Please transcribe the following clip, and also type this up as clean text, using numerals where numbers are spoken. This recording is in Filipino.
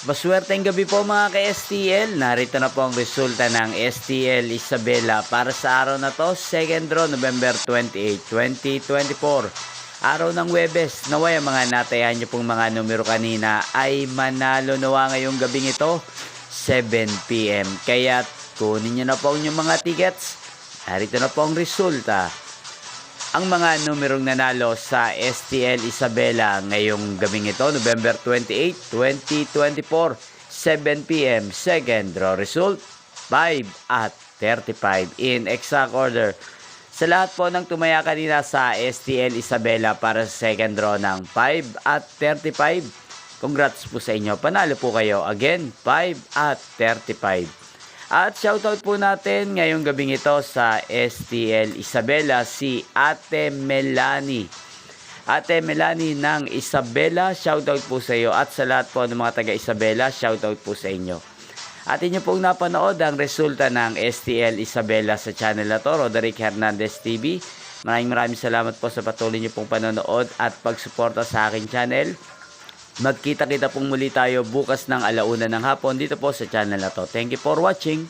Maswerteng gabi po mga ka-STL. Narito na po ang resulta ng STL Isabela para sa araw na to, 2nd draw, November 28, 2024. Araw ng Huwebes. Naway ang mga natayan nyo pong mga numero kanina ay manalo nawa ngayong gabing ito, 7 PM. Kaya kunin nyo na po ang inyong mga tickets. Narito na po ang resulta. Ang mga numerong nanalo sa STL Isabela ngayong gabing ito, November 28, 2024, 7 PM, second draw result, 5 at 35 in exact order. Sa lahat po ng tumaya kanina sa STL Isabela para sa second draw ng 5 at 35, congrats po sa inyo. Panalo po kayo. Again, 5 at 35. At shoutout po natin ngayong gabing ito sa STL Isabela si Ate Melanie. Ate Melanie ng Isabela, shoutout po sa iyo. At sa lahat po ng mga taga Isabela, shoutout po sa inyo. At inyo pong napanood ang resulta ng STL Isabela sa channel na to, Roderick Hernandez TV. Maraming salamat po sa patuloy niyo pong panonood at pagsuporta sa aking channel. Magkita-kita pong muli tayo bukas ng 1:00 ng hapon dito po sa channel na to. Thank you for watching.